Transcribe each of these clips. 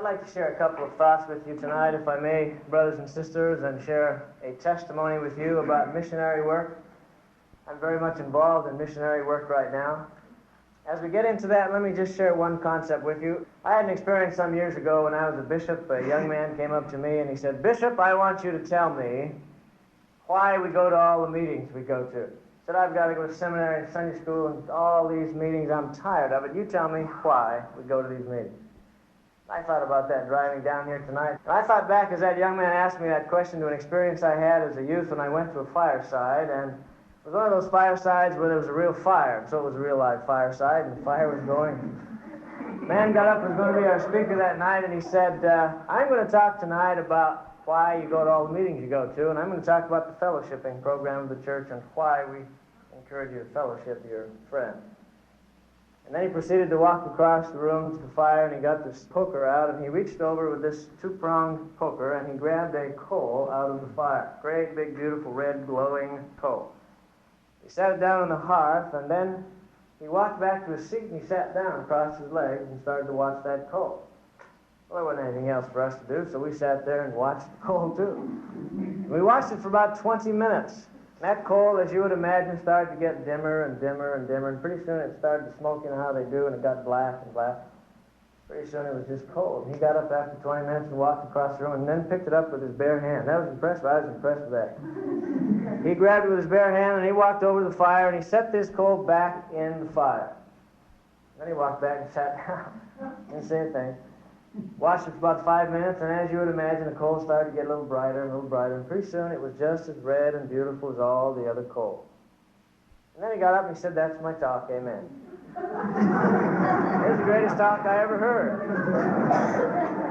like to share a couple of thoughts with you tonight, if I may, brothers and sisters, and share a testimony with you about missionary work. I'm very much involved in missionary work right now. As we get into that, let me just share one concept with you. I had an experience some years ago when I was a bishop. A young man came up to me and he said, "Bishop, I want you to tell me why we go to all the meetings we go to." He said, "I've got to go to seminary and Sunday school and all these meetings. I'm tired of it. You tell me why we go to these meetings." I thought about that driving down here tonight. And I thought back as that young man asked me that question to an experience I had as a youth when I went to a fireside. And it was one of those firesides where there was a real fire. And so it was a real live fireside, and the fire was going. The man got up and was going to be our speaker that night, and he said, "I'm going to talk tonight about why you go to all the meetings you go to, and I'm going to talk about the fellowshipping program of the church and why we encourage you to fellowship your friends." And then he proceeded to walk across the room to the fire, and he got this poker out, and he reached over with this two-pronged poker, and he grabbed a coal out of the fire. Great, big, beautiful, red, glowing coal. He set it down on the hearth, and then he walked back to his seat, and he sat down across his legs and started to watch that coal. Well, there wasn't anything else for us to do, so we sat there and watched the coal, too. We watched it for about 20 minutes. That coal, as you would imagine, started to get dimmer and dimmer and dimmer, and pretty soon it started to smoke, you know how they do, and it got black and black. Pretty soon it was just coal. And he got up after 20 minutes and walked across the room and then picked it up with his bare hand. That was impressive. I was impressed with that. He grabbed it with his bare hand, and he walked over to the fire, and he set this coal back in the fire. Then he walked back and sat down. Didn't say a thing. Watched it for about 5 minutes, and as you would imagine, the coal started to get a little brighter and a little brighter, and pretty soon it was just as red and beautiful as all the other coal. And then he got up and he said, "That's my talk, amen." It was the greatest talk I ever heard.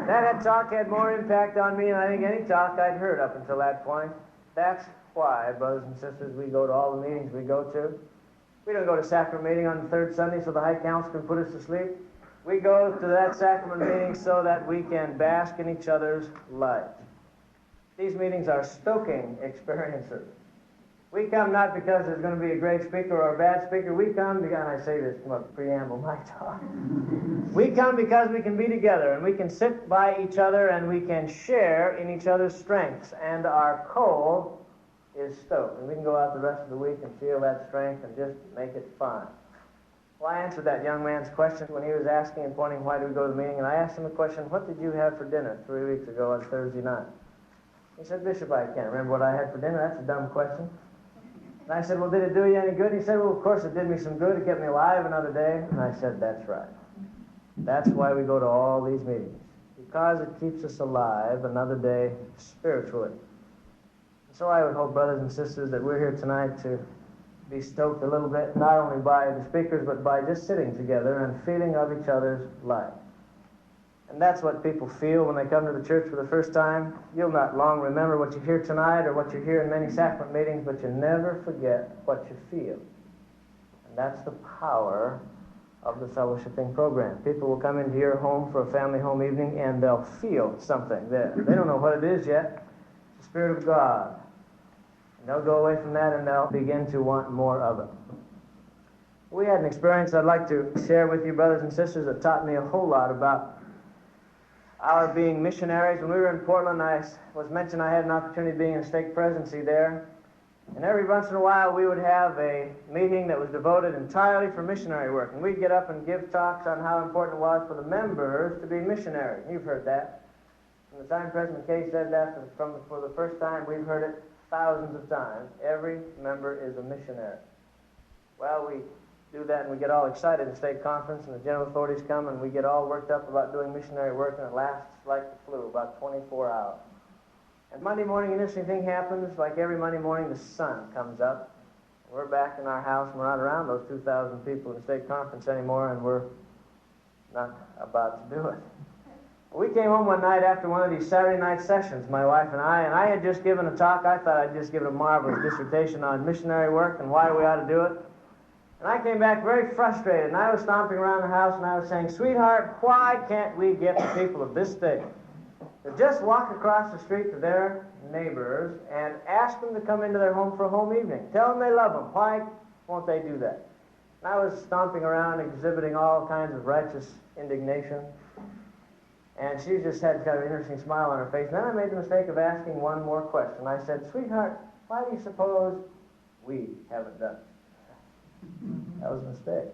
That talk had more impact on me than I think any talk I'd heard up until that point. That's why, brothers and sisters, we go to all the meetings we go to. We don't go to sacrament meeting on the third Sunday so the High Council can put us to sleep. We go to that sacrament meeting so that we can bask in each other's light. These meetings are stoking experiences. We come not because there's going to be a great speaker or a bad speaker. We come because, and I say this from a preamble, my talk. We come because we can be together and we can sit by each other and we can share in each other's strengths. And our coal is stoked. And we can go out the rest of the week and feel that strength and just make it fun. Well, I answered that young man's question when he was asking and pointing why do we go to the meeting, and I asked him a question, "What did you have for dinner 3 weeks ago on Thursday night?" He said, "Bishop, I can't remember what I had for dinner. That's a dumb question." And I said, "Well, did it do you any good?" And he said, "Well, of course it did me some good. It kept me alive another day." And I said, "That's right. That's why we go to all these meetings, because it keeps us alive another day spiritually." So I would hope, brothers and sisters, that we're here tonight to be stoked a little bit, not only by the speakers, but by just sitting together and feeling of each other's life. And that's what people feel when they come to the church for the first time. You'll not long remember what you hear tonight or what you hear in many sacrament meetings, but you never forget what you feel. And that's the power of the fellowshipping program. People will come into your home for a family home evening, and they'll feel something there. They don't know what it is yet. It's the Spirit of God. They'll go away from that and they'll begin to want more of it. We had an experience I'd like to share with you, brothers and sisters, that taught me a whole lot about our being missionaries. When we were in Portland, I was mentioned I had an opportunity of being in a stake presidency there. And every once in a while we would have a meeting that was devoted entirely for missionary work. And we'd get up and give talks on how important it was for the members to be missionaries. You've heard that. From the time President Kay said that for the first time, we've heard it thousands of times. Every member is a missionary. Well, we do that and we get all excited in state conference and the general authorities come and we get all worked up about doing missionary work, and it lasts like the flu, about 24 hours. And Monday morning an interesting thing happens. Like every Monday morning the sun comes up. We're back in our house and we're not around those 2,000 people in the state conference anymore, and we're not about to do it. We came home one night after one of these Saturday night sessions, my wife and I had just given a talk. I thought I'd just given a marvelous dissertation on missionary work and why we ought to do it. And I came back very frustrated, and I was stomping around the house and I was saying, "Sweetheart, why can't we get the people of this state to just walk across the street to their neighbors and ask them to come into their home for a home evening? Tell them they love them. Why won't they do that?" And I was stomping around exhibiting all kinds of righteous indignation. And she just had kind of an interesting smile on her face. And then I made the mistake of asking one more question. I said, "Sweetheart, why do you suppose we haven't done it?" That was a mistake.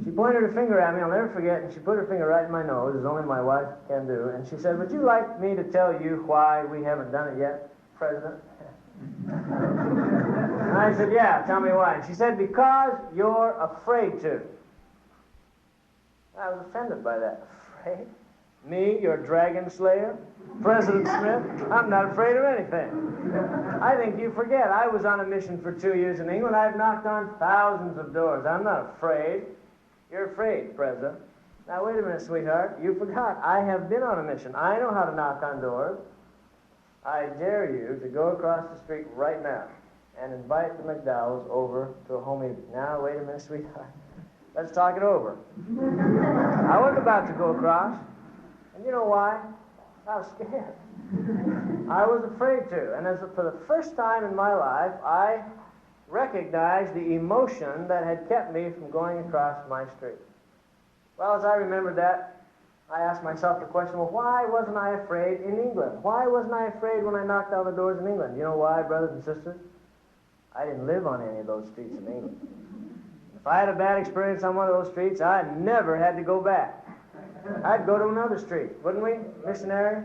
She pointed her finger at me, I'll never forget, and she put her finger right in my nose, as only my wife can do, and she said, "Would you like me to tell you why we haven't done it yet, President?" And I said, "Yeah, tell me why." And she said, "Because you're afraid to." I was offended by that. Afraid? Me, your dragon slayer? President Smith? I'm not afraid of anything. I think you forget. I was on a mission for 2 years in England. I've knocked on thousands of doors. I'm not afraid. You're afraid, President. Now, wait a minute, sweetheart. You forgot. I have been on a mission. I know how to knock on doors. I dare you to go across the street right now and invite the McDowells over to a home evening. Now, wait a minute, sweetheart. Let's talk it over. I wasn't about to go across. And you know why? I was scared. I was afraid to. And for the first time in my life, I recognized the emotion that had kept me from going across my street. Well, as I remembered that, I asked myself the question, well, why wasn't I afraid in England? Why wasn't I afraid when I knocked on the doors in England? You know why, brothers and sisters? I didn't live on any of those streets in England. If I had a bad experience on one of those streets, I never had to go back. I'd go to another street, wouldn't we, missionary?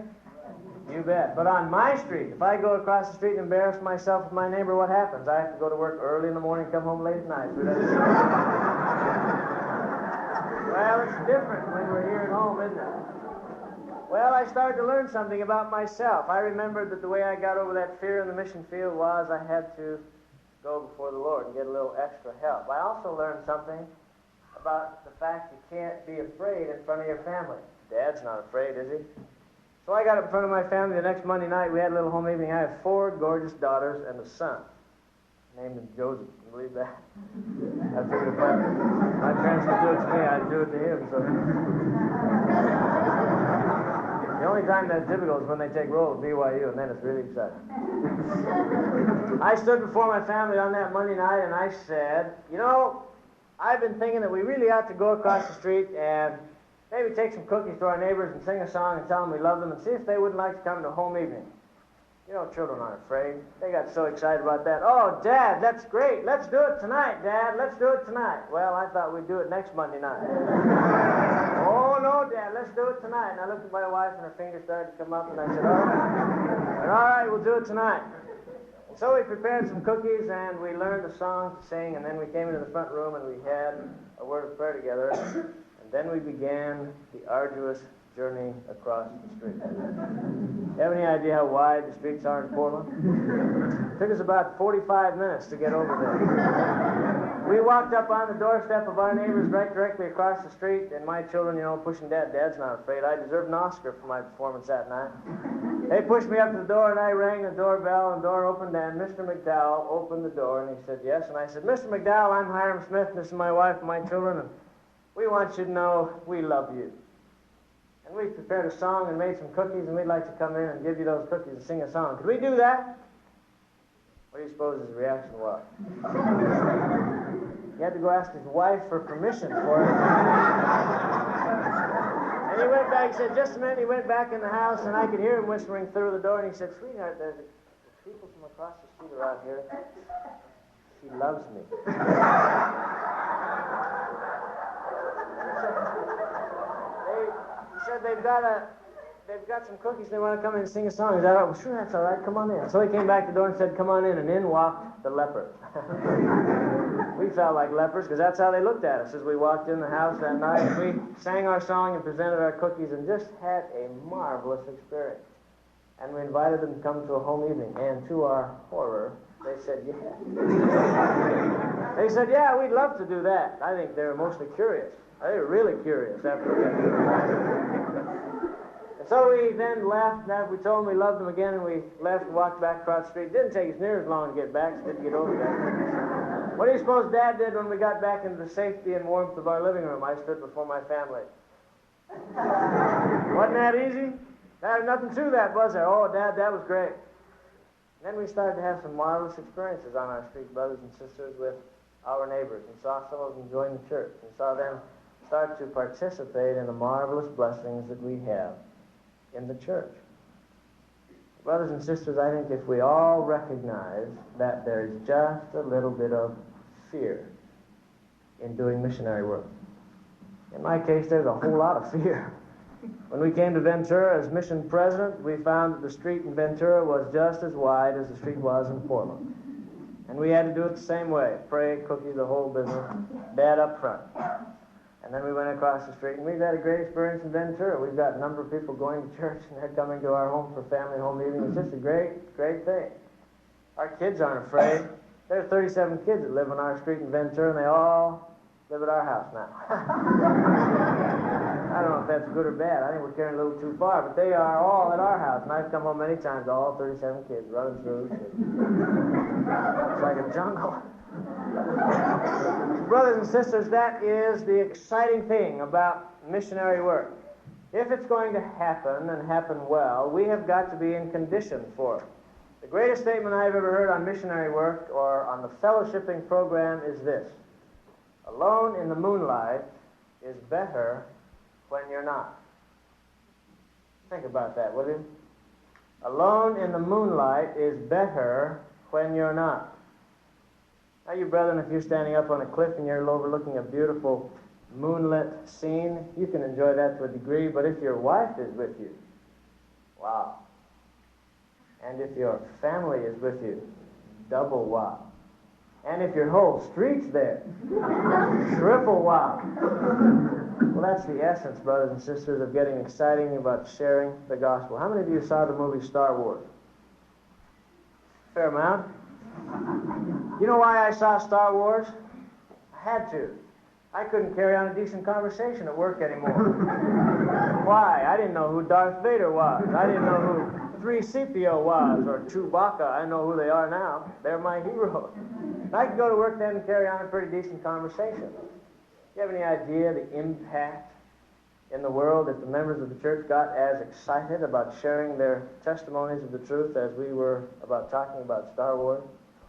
You bet. But on my street, if I go across the street and embarrass myself with my neighbor, what happens? I have to go to work early in the morning and come home late at night. Well, it's different when we're here at home, isn't it? Well, I started to learn something about myself. I remembered that the way I got over that fear in the mission field was I had to go before the Lord and get a little extra help. I also learned something about the fact you can't be afraid in front of your family. Dad's not afraid, is he? So I got up in front of my family the next Monday night. We had a little home evening. I have 4 gorgeous daughters and a son. Named him Joseph. Can you believe that? I figured if my parents could do it to me, I'd do it to him. So the only time that's difficult is when they take roll at BYU, and then it's really exciting. I stood before my family on that Monday night, and I said, you know, I've been thinking that we really ought to go across the street and maybe take some cookies to our neighbors and sing a song and tell them we love them and see if they wouldn't like to come to home evening. You know, children aren't afraid. They got so excited about that. Oh, Dad, that's great. Let's do it tonight, Dad. Let's do it tonight. Well, I thought we'd do it next Monday night. Oh, no, Dad, let's do it tonight. And I looked at my wife and her fingers started to come up and I said, all right, we'll do it tonight. And so we prepared some cookies and we learned a song to sing, and then we came into the front room and we had a word of prayer together. And then we began the arduous journey across the street. You have any idea how wide the streets are in Portland? It took us about 45 minutes to get over there. We walked up on the doorstep of our neighbors right directly across the street, and my children, you know, pushing Dad. Dad's not afraid. I deserved an Oscar for my performance that night. They pushed me up to the door, and I rang the doorbell, and the door opened, and Mr. McDowell opened the door, and he said, yes. And I said, Mr. McDowell, I'm Hyrum Smith, and this is my wife and my children, and we want you to know we love you. And we prepared a song and made some cookies, and we'd like to come in and give you those cookies and sing a song. Could we do that? What do you suppose his reaction was? He had to go ask his wife for permission for it. And he went back, he said, just a minute, he went back in the house, and I could hear him whispering through the door, and he said, sweetheart, the people from across the street are out here. She loves me. He said they've got some cookies, they want to come in and sing a song. Is that all right? Well, sure, that's all right, come on in. So he came back to the door and said, come on in, and in walked the leper. We felt like lepers because that's how they looked at us as we walked in the house that night. We sang our song and presented our cookies and just had a marvelous experience. And we invited them to come to a home evening, and to our horror, they said, yeah. They said, yeah, we'd love to do that. I think they were mostly curious. They were really curious after we got through. And so we then left, and we told them we loved them again, and we left and walked back across the street. It didn't take us near as long to get back, so didn't get over there. What do you suppose Dad did when we got back into the safety and warmth of our living room? I stood before my family. Wasn't that easy? There was nothing to that, was there? Oh, Dad, that was great. And then we started to have some marvelous experiences on our street, brothers and sisters, with our neighbors, and saw some of them join the church, and saw them start to participate in the marvelous blessings that we have in the church. Brothers and sisters, I think if we all recognize that there's just a little bit of fear in doing missionary work. In my case, there's a whole lot of fear. When we came to Ventura as mission president, we found that the street in Ventura was just as wide as the street was in Portland. And we had to do it the same way. Pray, cookie, the whole business. Dad up front. And then we went across the street, and we've had a great experience in Ventura. We've got a number of people going to church, and they're coming to our home for family home meeting. It's just a great, great thing. Our kids aren't afraid. There are 37 kids that live on our street in Ventura, and they all live at our house now. I don't know if that's good or bad. I think we're carrying a little too far, but they are all at our house. And I've come home many times, all 37 kids running through. It's like a jungle. Brothers and sisters, that is the exciting thing about missionary work. If it's going to happen and happen well, we have got to be in condition for it. The greatest statement I've ever heard on missionary work or on the fellowshipping program is this: alone in the moonlight is better when you're not. Think about that, will you? Alone in the moonlight is better when you're not. Now, you brethren, if you're standing up on a cliff and you're overlooking a beautiful moonlit scene, you can enjoy that to a degree, but if your wife is with you, wow. And if your family is with you, double wow. And if your whole street's there, triple wow. Well, that's the essence, brothers and sisters, of getting exciting about sharing the gospel. How many of you saw the movie Star Wars? Fair amount. You know why I saw Star Wars? I had to. I couldn't carry on a decent conversation at work anymore. Why? I didn't know who Darth Vader was. I didn't know who 3CPO was, or Chewbacca. I know who they are now. They're my heroes. I could go to work then and carry on a pretty decent conversation. Do you have any idea the impact in the world if the members of the church got as excited about sharing their testimonies of the truth as we were about talking about Star Wars?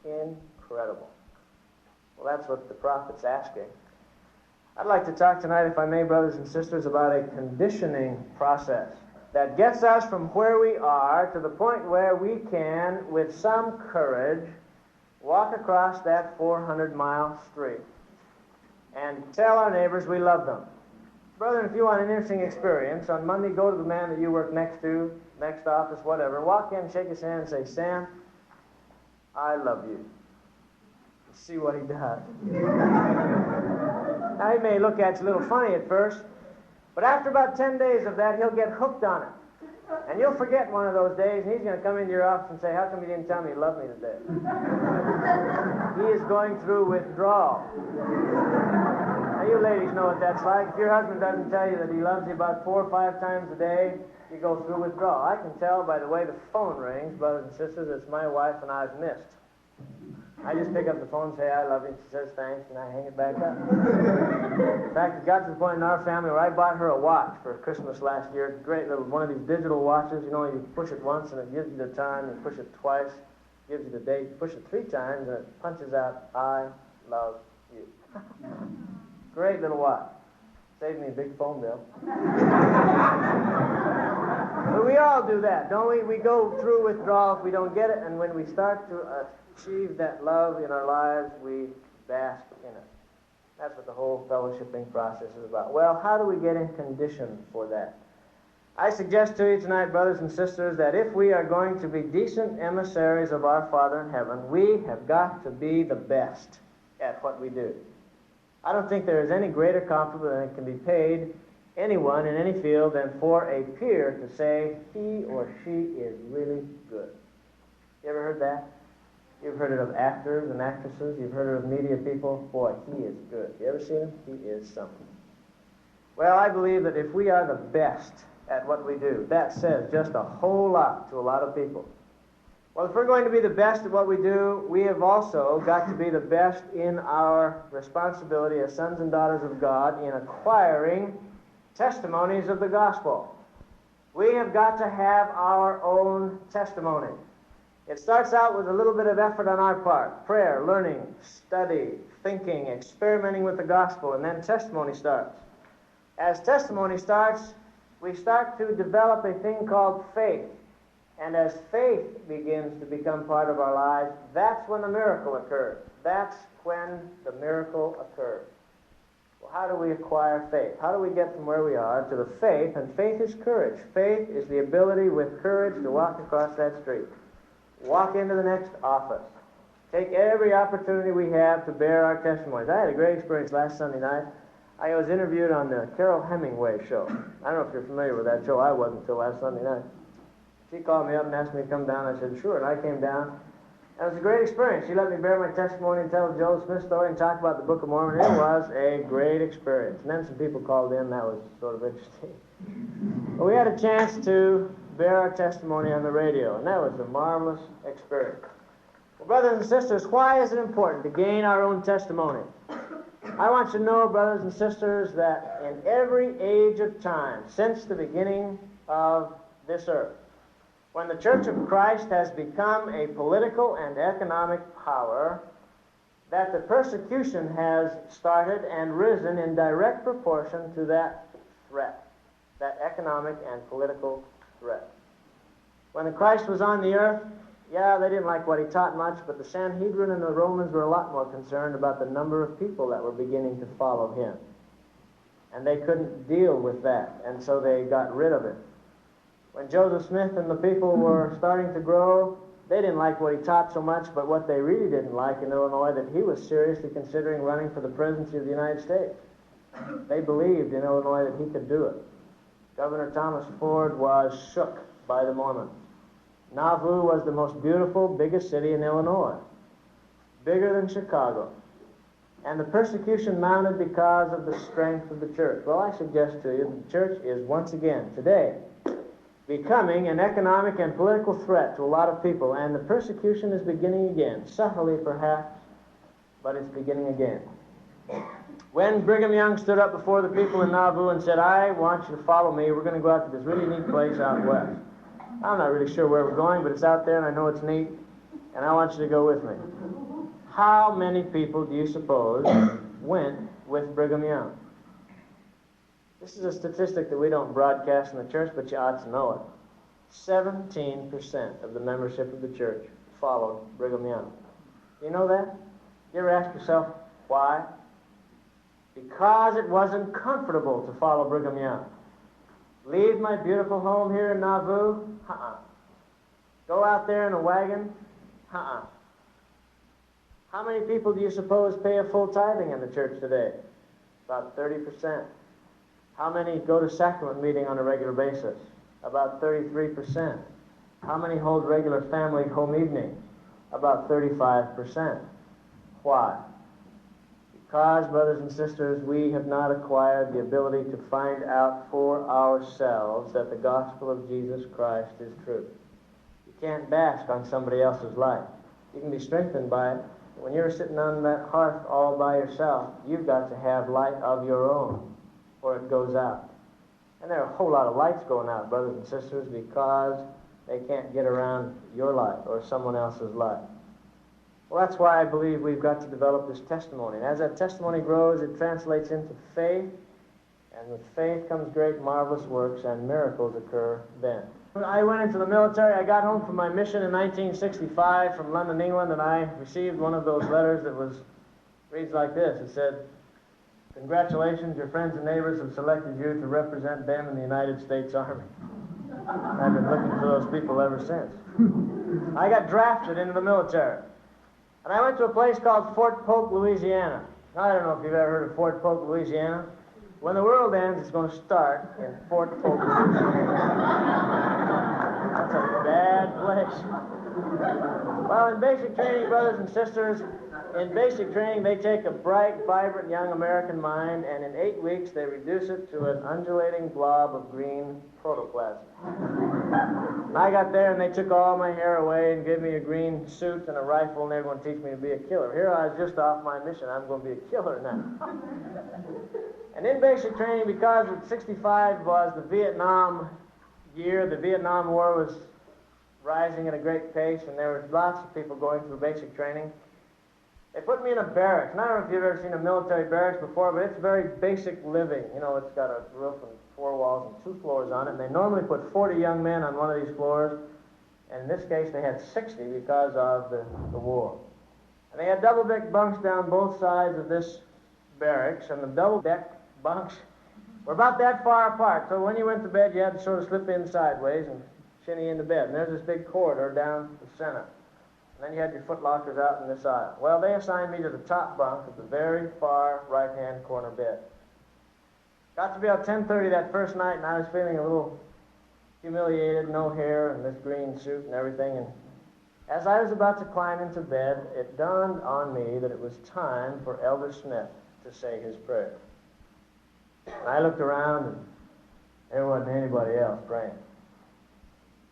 Incredible. Well, that's what the prophet's asking. I'd like to talk tonight, if I may, brothers and sisters, about a conditioning process that gets us from where we are to the point where we can, with some courage, walk across that 400-mile street and tell our neighbors we love them. Brethren, if you want an interesting experience, on Monday, go to the man that you work next to, next office, whatever. Walk in, shake his hand, and say, "Sam, I love you." See what he does. Now, he may look at you a little funny at first, but after about 10 days of that, he'll get hooked on it. And you'll forget one of those days, and he's going to come into your office and say, "How come you didn't tell me you loved me today?" He is going through withdrawal. Now, you ladies know what that's like. If your husband doesn't tell you that he loves you about 4 or 5 times a day, you go through withdrawal. I can tell by the way the phone rings, brothers and sisters, it's my wife and I've missed. I just pick up the phone and say, "I love you," and she says, "Thanks," and I hang it back up. In fact, it got to the point in our family where I bought her a watch for Christmas last year. Great little one of these digital watches. You know, you push it once and it gives you the time. You push it twice, gives you the date. You push it 3 times and it punches out, "I love you." Great little watch. Saved me a big phone bill. But we all do that, don't we? We go through withdrawal if we don't get it, and when we start to achieve that love in our lives, we bask in it. That's what the whole fellowshipping process is about. Well, how do we get in condition for that? I suggest to you tonight, brothers and sisters, that if we are going to be decent emissaries of our Father in heaven, we have got to be the best at what we do. I don't think there is any greater compliment that can be paid anyone in any field than for a peer to say he or she is really good. You ever heard that? You've heard it of actors and actresses. You've heard it of media people. Boy, he is good. You ever seen him? He is something. Well, I believe that if we are the best at what we do, that says just a whole lot to a lot of people. Well, if we're going to be the best at what we do, we have also got to be the best in our responsibility as sons and daughters of God in acquiring testimonies of the gospel. We have got to have our own testimony. It starts out with a little bit of effort on our part. Prayer, learning, study, thinking, experimenting with the gospel, and then testimony starts. As testimony starts, we start to develop a thing called faith. And as faith begins to become part of our lives, that's when the miracle occurs. That's when the miracle occurs. Well, how do we acquire faith? How do we get from where we are to the faith? And faith is courage. Faith is the ability with courage to walk across that street, walk into the next office, take every opportunity we have to bear our testimonies. I had a great experience last Sunday night. I was interviewed on the Carol Hemingway show. I don't know if you're familiar with that show. I wasn't until last Sunday night. She called me up and asked me to come down. I said, sure, and I came down. And it was a great experience. She let me bear my testimony and tell the Joseph Smith story and talk about the Book of Mormon. It was a great experience. And then some people called in. That was sort of interesting. But we had a chance to bear our testimony on the radio, and that was a marvelous experience. Well, brothers and sisters, why is it important to gain our own testimony? I want you to know, brothers and sisters, that in every age of time, since the beginning of this earth, when the Church of Christ has become a political and economic power, that the persecution has started and risen in direct proportion to that threat, that economic and political threat. When Christ was on the earth, yeah, they didn't like what he taught much, but the Sanhedrin and the Romans were a lot more concerned about the number of people that were beginning to follow him. And they couldn't deal with that, and so they got rid of it. When Joseph Smith and the people were starting to grow, they didn't like what he taught so much, but what they really didn't like in Illinois, that he was seriously considering running for the presidency of the United States. They believed in Illinois that he could do it. Governor Thomas Ford was shook by the Mormons. Nauvoo was the most beautiful, biggest city in Illinois, bigger than Chicago. And the persecution mounted because of the strength of the church. Well, I suggest to you that the church is once again, today, becoming an economic and political threat to a lot of people, and the persecution is beginning again, subtly perhaps, but it's beginning again. When Brigham Young stood up before the people in Nauvoo and said, I want you to follow me, we're going to go out to this really neat place out west. I'm not really sure where we're going, but it's out there and I know it's neat, and I want you to go with me. How many people do you suppose went with Brigham Young? This is a statistic that we don't broadcast in the church, but you ought to know it. 17% of the membership of the church followed Brigham Young. You know that? You ever ask yourself, why? Because it wasn't comfortable to follow Brigham Young. Leave my beautiful home here in Nauvoo? Go out there in a wagon? How many people do you suppose pay a full tithing in the church today? About 30%. How many go to sacrament meeting on a regular basis? About 33%. How many hold regular family home evenings? About 35%. Why? Because, brothers and sisters, we have not acquired the ability to find out for ourselves that the gospel of Jesus Christ is true. You can't bask on somebody else's life. You can be strengthened by it. When you're sitting on that hearth all by yourself, you've got to have light of your own, or it goes out. And there are a whole lot of lights going out, brothers and sisters, because they can't get around your light or someone else's light. Well, that's why I believe we've got to develop this testimony. And as that testimony grows, it translates into faith, and with faith comes great, marvelous works, and miracles occur then. I went into the military. I got home from my mission in 1965 from London, England, and I received one of those letters that reads like this. It said, congratulations, your friends and neighbors have selected you to represent them in the United States Army. I've been looking for those people ever since. I got drafted into the military. And I went to a place called Fort Polk, Louisiana. Now, I don't know if you've ever heard of Fort Polk, Louisiana. When the world ends, it's going to start in Fort Polk, Louisiana. That's a bad place. Well, in basic training, brothers and sisters, in basic training, they take a bright, vibrant young American mind, and in 8 weeks, they reduce it to an undulating blob of green protoplasm. And I got there, and they took all my hair away and gave me a green suit and a rifle, and they were going to teach me to be a killer. Here I was just off my mission. I'm going to be a killer now. And in basic training, because 65 was the Vietnam year, the Vietnam War was rising at a great pace, and there were lots of people going through basic training. They put me in a barracks. And I don't know if you've ever seen a military barracks before, but it's very basic living. You know, it's got a roof and 4 walls and 2 floors on it. And they normally put 40 young men on one of these floors. And in this case, they had 60 because of the war. And they had double-deck bunks down both sides of this barracks. And the double-deck bunks were about that far apart. So when you went to bed, you had to sort of slip in sideways and shinny into bed. And there's this big corridor down the center. And then you had your foot lockers out in this aisle. Well, they assigned me to the top bunk of the very far right-hand corner bed. Got to be about 10:30 that first night, and I was feeling a little humiliated, no hair, and this green suit and everything. And as I was about to climb into bed, it dawned on me that it was time for Elder Smith to say his prayer. And I looked around, and there wasn't anybody else praying.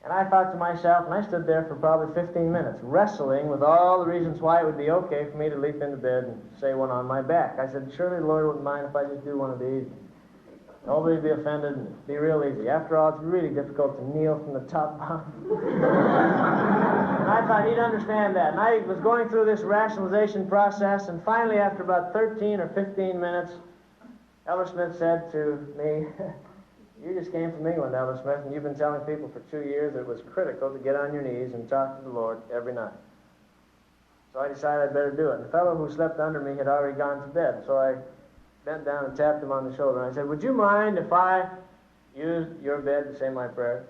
And I thought to myself, and I stood there for probably 15 minutes, wrestling with all the reasons why it would be okay for me to leap into bed and say one on my back. I said, surely the Lord wouldn't mind if I just do one of these. Nobody would be offended, and it'd be real easy. After all, it's really difficult to kneel from the top bunk. And I thought he'd understand that. And I was going through this rationalization process, and finally, after about 13 or 15 minutes, Elder Smith said to me, you just came from England, Elder Smith, and you've been telling people for 2 years that it was critical to get on your knees and talk to the Lord every night. So I decided I'd better do it. And the fellow who slept under me had already gone to bed, so I bent down and tapped him on the shoulder. And I said, would you mind if I used your bed to say my prayer?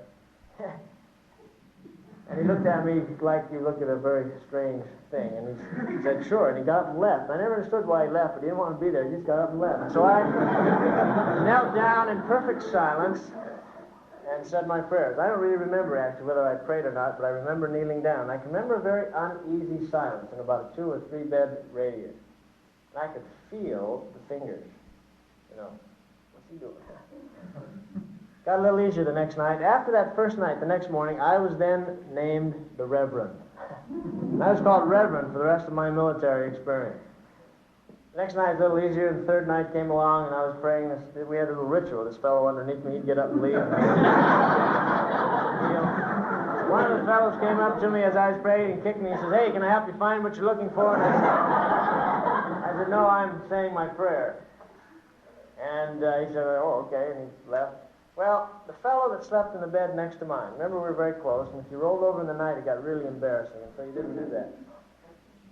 And he looked at me like you look at a very strange thing. And he said, sure. And he got up and left. I never understood why he left, but he didn't want to be there. He just got up and left. And so I knelt down in perfect silence and said my prayers. I don't really remember, actually, whether I prayed or not, but I remember kneeling down. I can remember a very uneasy silence in about a 2 or 3 bed radius. And I could feel the fingers. You know, what's he doing? Got a little easier the next night. After that first night, the next morning, I was then named the Reverend. And I was called Reverend for the rest of my military experience. The next night was a little easier. The third night came along, and I was praying. We had a little ritual. This fellow underneath me, he'd get up and leave. One of the fellows came up to me as I was praying and kicked me. He says, hey, can I help you find what you're looking for? And I said, no, I'm saying my prayer. And he said, oh, okay, and he left. Well, the fellow that slept in the bed next to mine, remember we were very close, and if you rolled over in the night, it got really embarrassing, and so you didn't do that.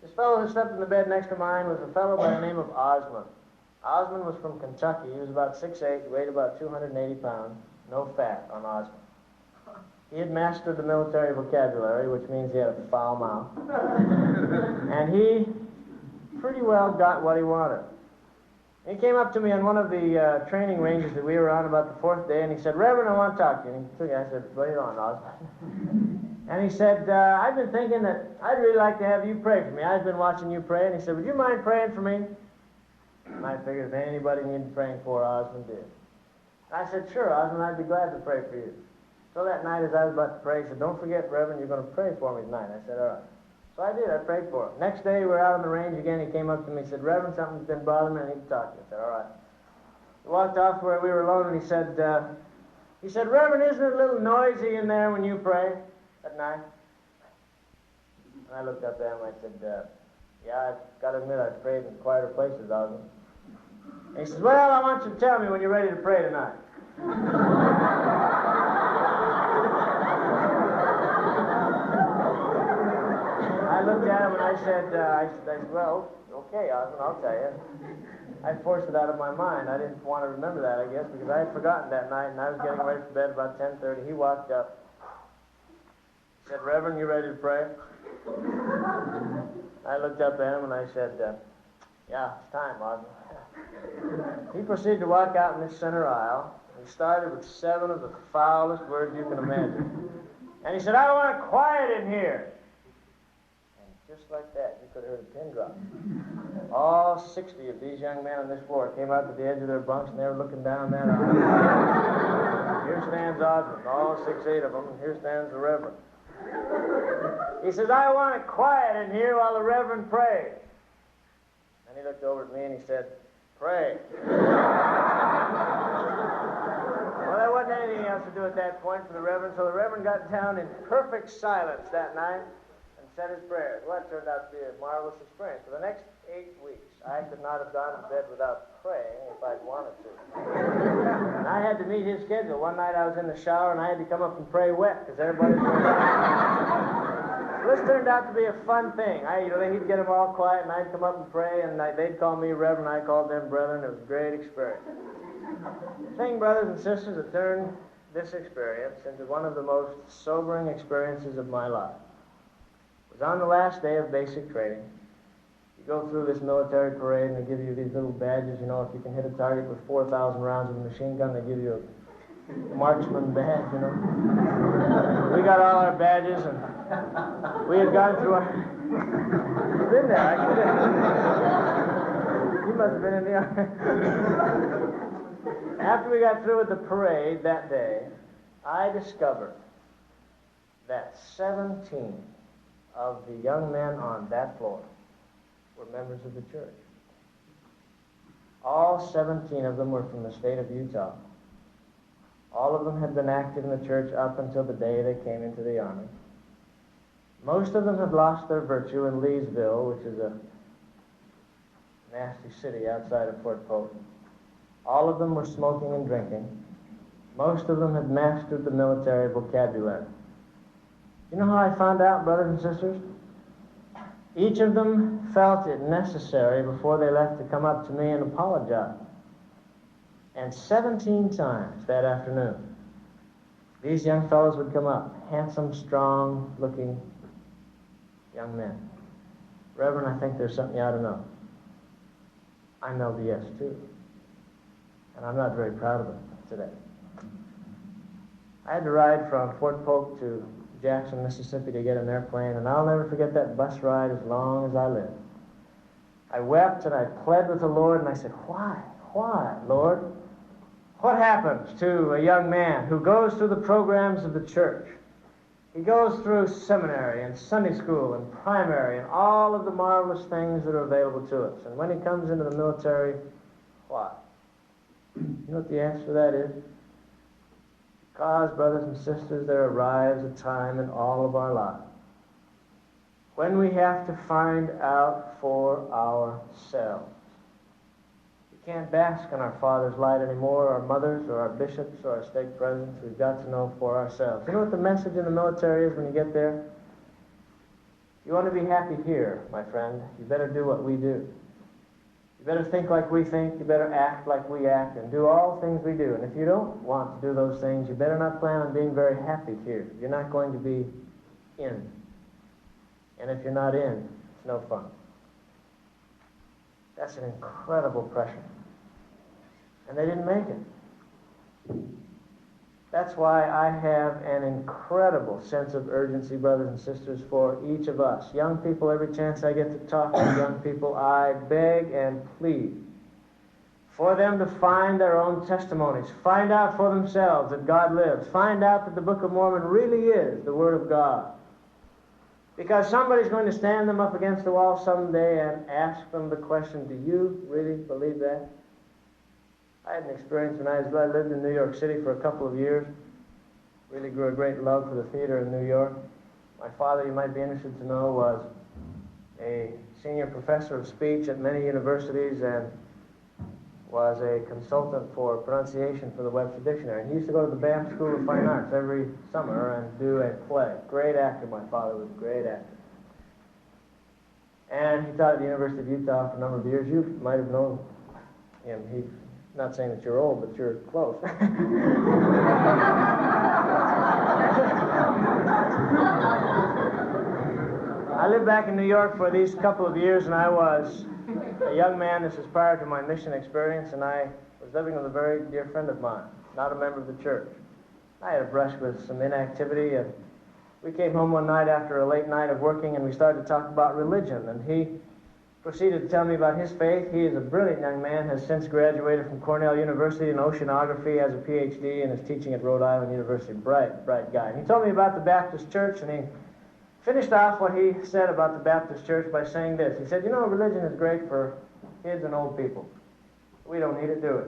This fellow who slept in the bed next to mine was a fellow by the name of Osmond. Osmond was from Kentucky. He was about 6'8", weighed about 280 pounds, no fat on Osmond. He had mastered the military vocabulary, which means he had a foul mouth. And he pretty well got what he wanted. He came up to me on one of the training ranges that we were on about the 4th day, and he said, Reverend, I want to talk to you. And he took it. I said, bring it on, Osmond. And he said, I've been thinking that I'd really like to have you pray for me. I've been watching you pray. And he said, would you mind praying for me? And I figured if anybody needed praying for, Osmond did. And I said, sure, Osmond, I'd be glad to pray for you. So that night as I was about to pray, he said, don't forget, Reverend, you're going to pray for me tonight. I said, all right. So I did. I prayed for him. Next day, we were out on the range again. He came up to me and said, Reverend, something's been bothering me. I need to talk to you. I said, all right. He walked off to where we were alone, and he said, Reverend, isn't it a little noisy in there when you pray at night? And I looked up at him and I said, yeah, I've got to admit I've prayed in quieter places, Osmond. And he says, well, I want you to tell me when you're ready to pray tonight. I looked at him and I said, well, okay, Osmond, I'll tell you. I forced it out of my mind. I didn't want to remember that, I guess, because I had forgotten that night, and I was getting ready for bed about 10:30. He walked up. He said, Reverend, you ready to pray? I looked up at him and I said, yeah, it's time, Osmond. He proceeded to walk out in this center aisle. He started with 7 of the foulest words you can imagine. And he said, I want quiet in here. Just like that, you could have heard a pin drop. All 60 of these young men on this floor came out to the edge of their bunks, and they were looking down that aisle. Here stands Osmond, all 6-8 of them, and here stands the Reverend. He says, I want it quiet in here while the Reverend prays. And he looked over at me and he said, pray. Well, there wasn't anything else to do at that point for the Reverend, so the Reverend got down in perfect silence that night. said his prayers. Well, it turned out to be a marvelous experience. For the next 8 weeks, I could not have gone to bed without praying if I'd wanted to. And I had to meet his schedule. One night I was in the shower and I had to come up and pray wet because everybody was This turned out to be a fun thing. He'd get them all quiet and I'd come up and pray and they'd call me Reverend, I called them Brethren. It was a great experience. The thing, brothers and sisters, that turned this experience into one of the most sobering experiences of my life was on the last day of basic training. You go through this military parade and they give you these little badges. If you can hit a target with 4,000 rounds of a machine gun, they give you a marksman badge, We got all our badges and we had gone through our... You've been there, You must have been in the army. After we got through with the parade that day, I discovered that 17 of the young men on that floor were members of the church. All 17 of them were from the state of Utah. All of them had been active in the church up until the day they came into the Army. Most of them had lost their virtue in Leesville, which is a nasty city outside of Fort Polk. All of them were smoking and drinking. Most of them had mastered the military vocabulary. You know how I found out, brothers and sisters? Each of them felt it necessary before they left to come up to me and apologize. And 17 times that afternoon, these young fellows would come up, handsome, strong-looking young men. Reverend, I think there's something you ought to know. I know the yes, too. And I'm not very proud of it today. I had to ride from Fort Polk to Jackson, Mississippi to get an airplane, and I'll never forget that bus ride as long as I live. I wept and I pled with the Lord, and I said, why, Lord? What happens to a young man who goes through the programs of the church? He goes through seminary and Sunday school and primary and all of the marvelous things that are available to us. And when he comes into the military, why? You know what the answer to that is? Because, brothers and sisters, there arrives a time in all of our lives when we have to find out for ourselves. We can't bask in our Father's light anymore, our mothers, or our bishops, or our stake presidents. We've got to know for ourselves. You know what the message in the military is when you get there? You want to be happy here, my friend, you better do what we do. You better think like we think, you better act like we act, and do all things we do. And if you don't want to do those things, you better not plan on being very happy here. You're not going to be in. And if you're not in, it's no fun. That's an incredible pressure. And they didn't make it. That's why I have an incredible sense of urgency, brothers and sisters, for each of us. Young people, every chance I get to talk to young people, I beg and plead for them to find their own testimonies, find out for themselves that God lives, find out that the Book of Mormon really is the Word of God. Because somebody's going to stand them up against the wall someday and ask them the question, do you really believe that? I had an experience when I lived in New York City for a couple of years. Really grew a great love for the theater in New York. My father, you might be interested to know, was a senior professor of speech at many universities and was a consultant for pronunciation for the Webster Dictionary. And he used to go to the Banff School of Fine Arts every summer and do a play. Great actor, my father was a great actor. And he taught at the University of Utah for a number of years. You might have known him. He's not saying that you're old, but you're close. I lived back in New York for these couple of years, and I was a young man. This is prior to my mission experience, and I was living with a very dear friend of mine, not a member of the church. I had a brush with some inactivity, and we came home one night after a late night of working, and we started to talk about religion, and he proceeded to tell me about his faith. He is a brilliant young man, has since graduated from Cornell University in oceanography, has a PhD, and is teaching at Rhode Island University. Bright guy. And he told me about the Baptist church, and he finished off what he said about the Baptist church by saying this. He said, you know, religion is great for kids and old people. We don't need it, do it.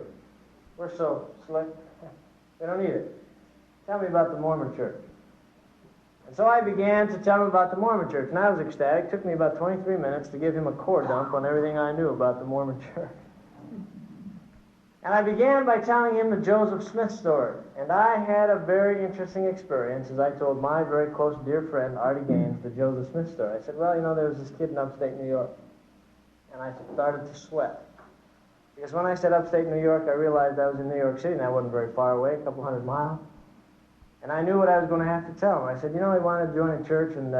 We're so slick. We don't need it. Tell me about the Mormon church. And so I began to tell him about the Mormon Church, and I was ecstatic. It took me about 23 minutes to give him a core dump on everything I knew about the Mormon Church. And I began by telling him the Joseph Smith story. And I had a very interesting experience as I told my very close dear friend, Artie Gaines, the Joseph Smith story. I said, well, you know, there was this kid in upstate New York. And I started to sweat. Because when I said upstate New York, I realized I was in New York City, and I wasn't very far away, a couple hundred miles. And I knew what I was going to have to tell him. I said, you know, he wanted to join a church, and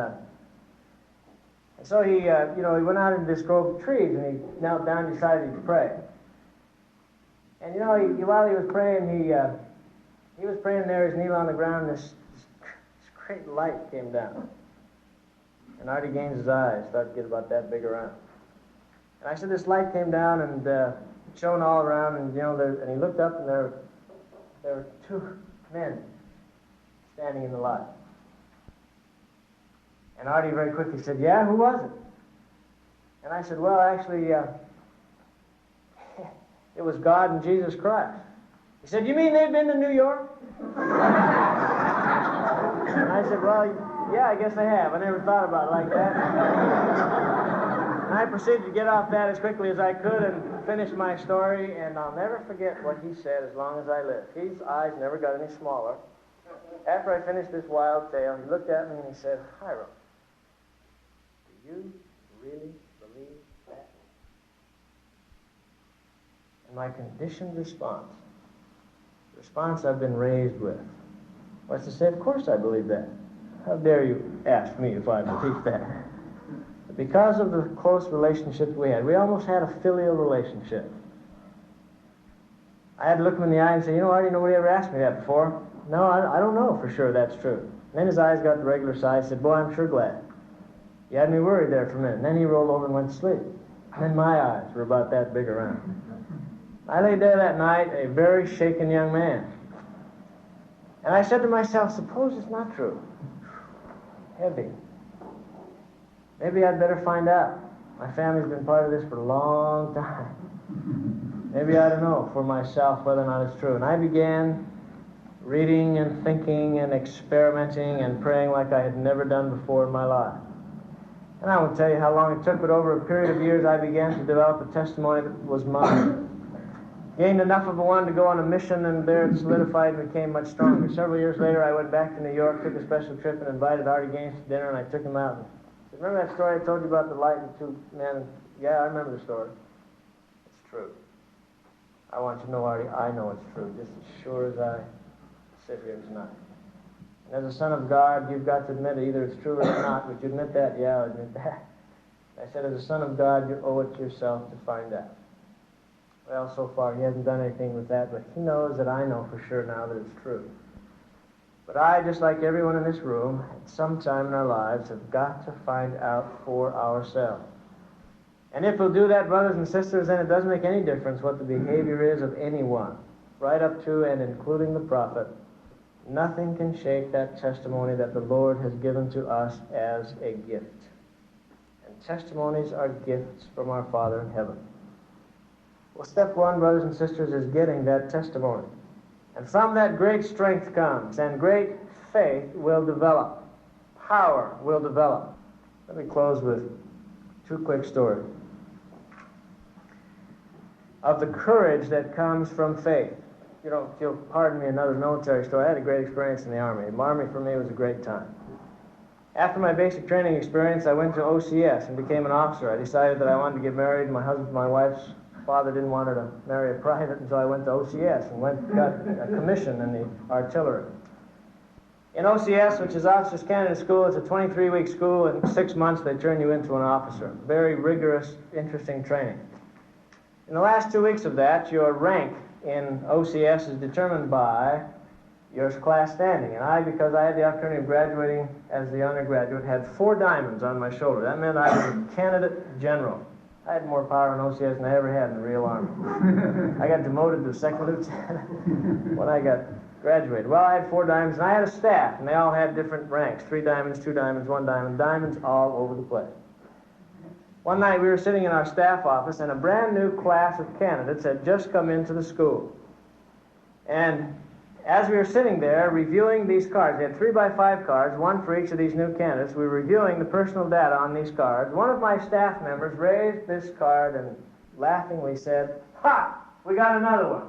so he, he went out into this grove of trees, and he knelt down and decided to pray. And, you know, while he was praying, he was praying there, his knee on the ground, and this great light came down. And Artie Gaines' eyes started to get about that big around. And I said, this light came down and shone all around, and, you know, and he looked up, and there were two men standing in the light. And Artie very quickly said, yeah, who was it? And I said, well, actually, it was God and Jesus Christ. He said, you mean they've been to New York? And I said, well, yeah, I guess they have. I never thought about it like that. And I proceeded to get off that as quickly as I could and finish my story, and I'll never forget what he said as long as I live. His eyes never got any smaller. After I finished this wild tale, he looked at me and he said, Hyrum, do you really believe that? And my conditioned response, the response I've been raised with, was to say, of course I believe that. How dare you ask me if I believe that? But because of the close relationship we had, we almost had a filial relationship. I had to look him in the eye and say, you know, Artie, nobody ever asked me that before. No, I don't know for sure that's true. And then his eyes got the regular size. He said, boy, I'm sure glad. You had me worried there for a minute. And then he rolled over and went to sleep. And then my eyes were about that big around. I lay there that night, a very shaken young man. And I said to myself, suppose it's not true. Heavy. Maybe I'd better find out. My family's been part of this for a long time. Maybe I don't know for myself whether or not it's true. And I began reading and thinking and experimenting and praying like I had never done before in my life. And I won't tell you how long it took, but over a period of years I began to develop a testimony that was mine. Gained enough of a one to go on a mission, and there it solidified and became much stronger. Several years later I went back to New York, took a special trip, and invited Artie Gaines to dinner, and I took him out. And said, remember that story I told you about the light and two men? Yeah, I remember the story. It's true. I want you to know, Artie, I know it's true, just as sure as I sit here tonight. And as a son of God, you've got to admit it. Either it's true or it's not. Would you admit that? Yeah, I'll admit that. I said, as a son of God, you owe it to yourself to find out. Well, so far he hasn't done anything with that, but he knows that I know for sure now that it's true. But I, just like everyone in this room, at some time in our lives, have got to find out for ourselves. And if we'll do that, brothers and sisters, then it doesn't make any difference what the behavior is of anyone, right up to and including the prophet. Nothing can shake that testimony that the Lord has given to us as a gift. And testimonies are gifts from our Father in heaven. Well, step one, brothers and sisters, is getting that testimony. And from that great strength comes, and great faith will develop. Power will develop. Let me close with two quick stories of the courage that comes from faith. You know, if you'll pardon me, another military story. I had a great experience in the Army. The Army for me was a great time. After my basic training experience, I went to OCS and became an officer. I decided that I wanted to get married. My wife's father didn't want her to marry a private, and so I went to OCS and got a commission in the artillery. In OCS, which is Officers Candidate School, it's a 23-week school. In 6 months, they turn you into an officer. Very rigorous, interesting training. In the last 2 weeks of that, your rank in OCS is determined by your class standing. And I, because I had the opportunity of graduating as the undergraduate, had 4 diamonds on my shoulder. That meant I was a candidate general. I had more power in OCS than I ever had in the real Army. I got demoted to second lieutenant when I got graduated. Well, I had 4 diamonds, and I had a staff, and they all had different ranks. 3 diamonds, 2 diamonds, 1 diamond, diamonds all over the place. One night we were sitting in our staff office, and a brand new class of candidates had just come into the school. And as we were sitting there reviewing these cards, we had 3x5 cards, one for each of these new candidates. We were reviewing the personal data on these cards. One of my staff members raised this card and laughingly said, "Ha! We got another one."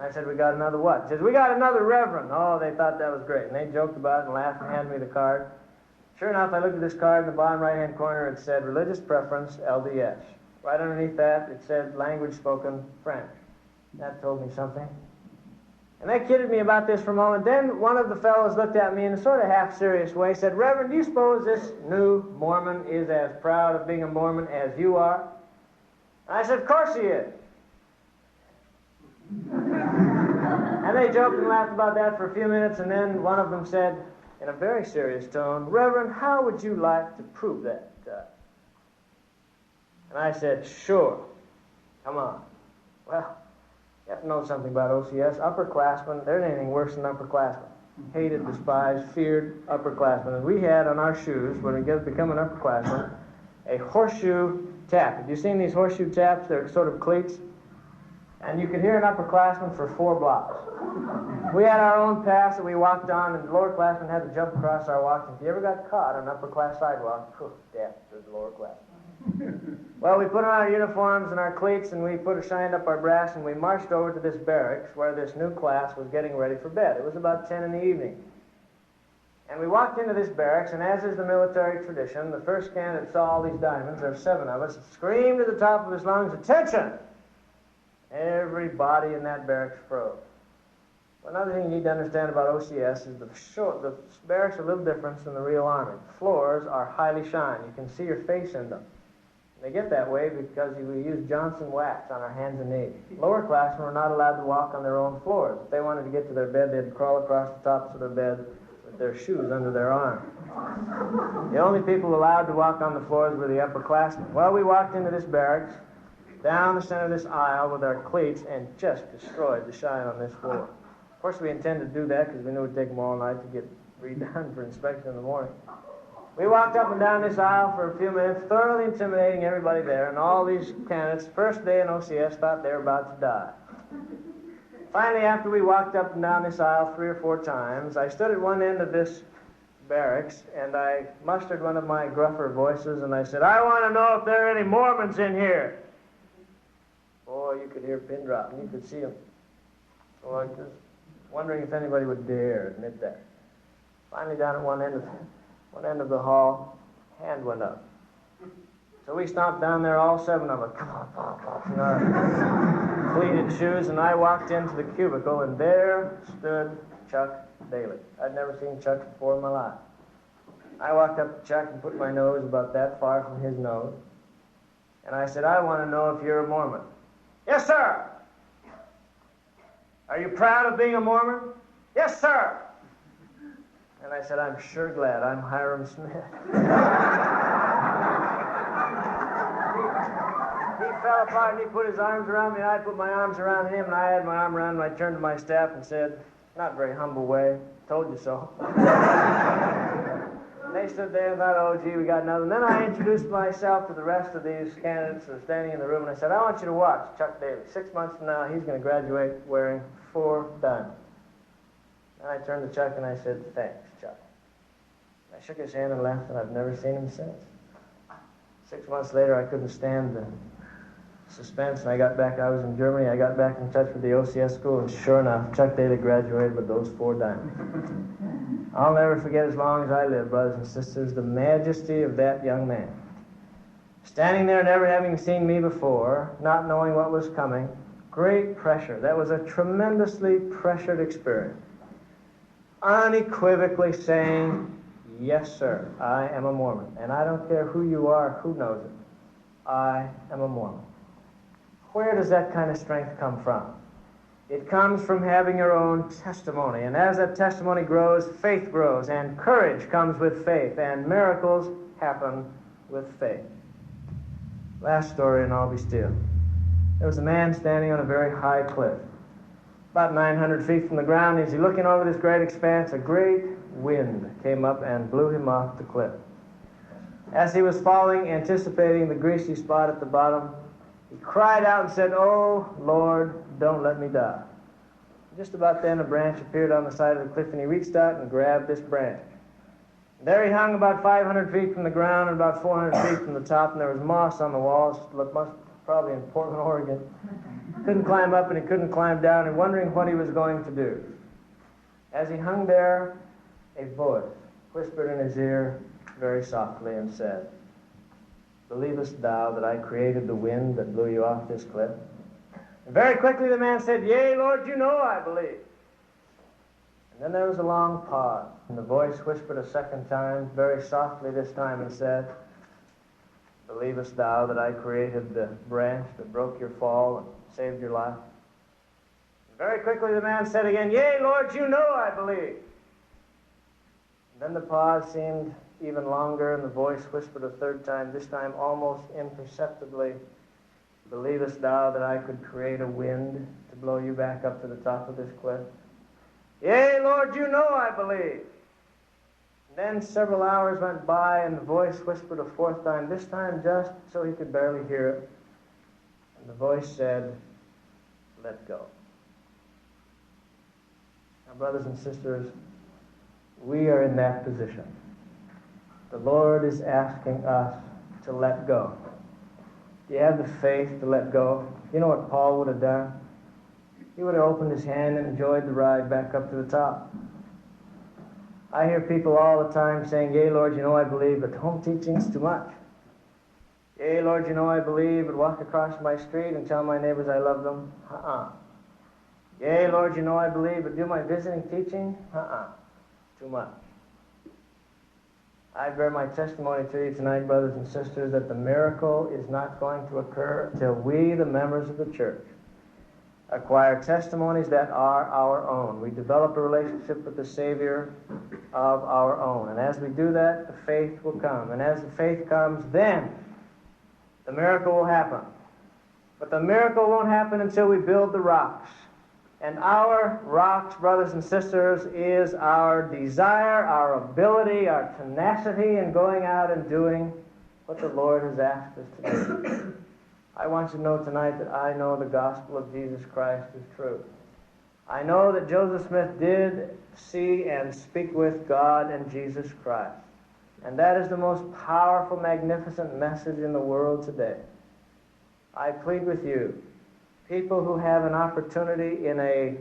I said, "We got another what?" He says, "We got another reverend." Oh, they thought that was great. And they joked about it and laughed and handed me the card. Sure enough, I looked at this card in the bottom right-hand corner. It said, "Religious Preference, LDS." Right underneath that, it said, "Language Spoken, French." That told me something. And they kidded me about this for a moment. Then one of the fellows looked at me in a sort of half-serious way, said, "Reverend, do you suppose this new Mormon is as proud of being a Mormon as you are?" And I said, "Of course he is." And they joked and laughed about that for a few minutes, and then one of them said, in a very serious tone, "Reverend, how would you like to prove that?" And I said, "Sure. Come on." Well, you have to know something about OCS. Upperclassmen, there ain't anything worse than upperclassmen. Hated, despised, feared upperclassmen. And we had on our shoes, when we become an upperclassman, a horseshoe tap. Have you seen these horseshoe taps? They're sort of cleats. And you could hear an upperclassman for 4 blocks. We had our own paths that we walked on, and the lowerclassmen had to jump across our walks. If you ever got caught on an upper-class sidewalk, death to the lower class. Well, we put on our uniforms and our cleats, and we shined up our brass, and we marched over to this barracks where this new class was getting ready for bed. It was about 10 in the evening. And we walked into this barracks, and as is the military tradition, the first candidate saw all these diamonds, there were 7 of us, screamed at the top of his lungs, "Attention!" Everybody in that barracks froze. Well, another thing you need to understand about OCS is the barracks are a little different than the real army. The floors are highly shined. You can see your face in them. They get that way because we use Johnson wax on our hands and knees. Lower classmen were not allowed to walk on their own floors. If they wanted to get to their bed, they'd crawl across the tops of their bed with their shoes under their arms. The only people allowed to walk on the floors were the upperclassmen. Well, we walked into this barracks, down the center of this aisle with our cleats, and just destroyed the shine on this floor. Of course, we intended to do that because we knew it would take them all night to get redone for inspection in the morning. We walked up and down this aisle for a few minutes, thoroughly intimidating everybody there, and all these candidates, first day in OCS, thought they were about to die. Finally, after we walked up and down this aisle 3 or 4 times, I stood at one end of this barracks, and I mustered one of my gruffer voices, and I said, "I want to know if there are any Mormons in here." Boy, you could hear a pin drop, and you could see them. So I was wondering if anybody would dare admit that. Finally, down at one end of the hall, hand went up. So we stomped down there, all 7 of us, in our cleated shoes, and I walked into the cubicle, and there stood Chuck Daly. I'd never seen Chuck before in my life. I walked up to Chuck and put my nose about that far from his nose, and I said, "I want to know if you're a Mormon." "Yes, sir." "Are you proud of being a Mormon?" "Yes, sir." And I said, "I'm sure glad. I'm Hyrum Smith." He fell apart and he put his arms around me, and I put my arms around him, and I had my arm around him. I turned to my staff and said, not a very humble way, "Told you so." And they stood there and thought, "Oh, gee, we got another." And then I introduced myself to the rest of these candidates that were standing in the room, and I said, "I want you to watch Chuck Daly. 6 months from now, he's going to graduate wearing 4 diamonds." And I turned to Chuck and I said, "Thanks, Chuck." I shook his hand and laughed, and I've never seen him since. 6 months later, I couldn't stand the suspense, and I was in Germany. I got back in touch with the OCS school, and sure enough, Chuck Daly graduated with those 4 diamonds. I'll never forget as long as I live, brothers and sisters, the majesty of that young man. Standing there, never having seen me before, not knowing what was coming, great pressure. That was a tremendously pressured experience. Unequivocally saying, "Yes, sir, I am a Mormon. And I don't care who you are, who knows it. I am a Mormon." Where does that kind of strength come from? It comes from having your own testimony. And as that testimony grows, faith grows. And courage comes with faith. And miracles happen with faith. Last story, and I'll be still. There was a man standing on a very high cliff, about 900 feet from the ground. As he looking over this great expanse, a great wind came up and blew him off the cliff. As he was falling, anticipating the greasy spot at the bottom, he cried out and said, "Oh, Lord, don't let me die." Just about then, a branch appeared on the side of the cliff, and he reached out and grabbed this branch. There he hung about 500 feet from the ground and about 400 feet from the top, and there was moss on the walls, probably in Portland, Oregon. Couldn't climb up and he couldn't climb down, and wondering what he was going to do. As he hung there, a voice whispered in his ear very softly and said, "Believest thou that I created the wind that blew you off this cliff?" And very quickly the man said, "Yea, Lord, you know I believe." And then there was a long pause, and the voice whispered a second time, very softly this time, and said, "Believest thou that I created the branch that broke your fall and saved your life?" And very quickly the man said again, "Yea, Lord, you know I believe." And then the pause seemed even longer, and the voice whispered a third time, this time almost imperceptibly, "Believest thou that I could create a wind to blow you back up to the top of this cliff?" "Yea, Lord, you know I believe." And then several hours went by, and the voice whispered a fourth time, this time just so he could barely hear it. And the voice said, "Let go." Now, brothers and sisters, we are in that position. The Lord is asking us to let go. Do you have the faith to let go? You know what Paul would have done? He would have opened his hand and enjoyed the ride back up to the top. I hear people all the time saying, "Yea, Lord, you know I believe, but home teaching's too much. Yea, Lord, you know I believe, but walk across my street and tell my neighbors I love them. Yea, Lord, you know I believe, but do my visiting teaching? Too much." I bear my testimony to you tonight, brothers and sisters, that the miracle is not going to occur until we, the members of the church, acquire testimonies that are our own. We develop a relationship with the Savior of our own. And as we do that, the faith will come. And as the faith comes, then the miracle will happen. But the miracle won't happen until we build the rocks. And our rocks, brothers and sisters, is our desire, our ability, our tenacity in going out and doing what the Lord has asked us to do. I want you to know tonight that I know the gospel of Jesus Christ is true. I know that Joseph Smith did see and speak with God and Jesus Christ. And that is the most powerful, magnificent message in the world today. I plead with you, people who have an opportunity in a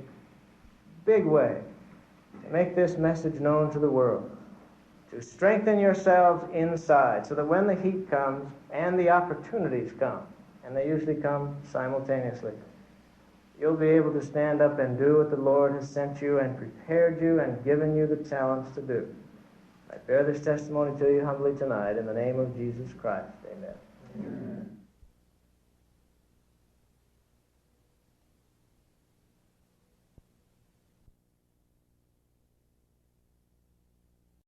big way to make this message known to the world, to strengthen yourselves inside so that when the heat comes and the opportunities come, and they usually come simultaneously, you'll be able to stand up and do what the Lord has sent you and prepared you and given you the talents to do. I bear this testimony to you humbly tonight in the name of Jesus Christ. Amen. Amen.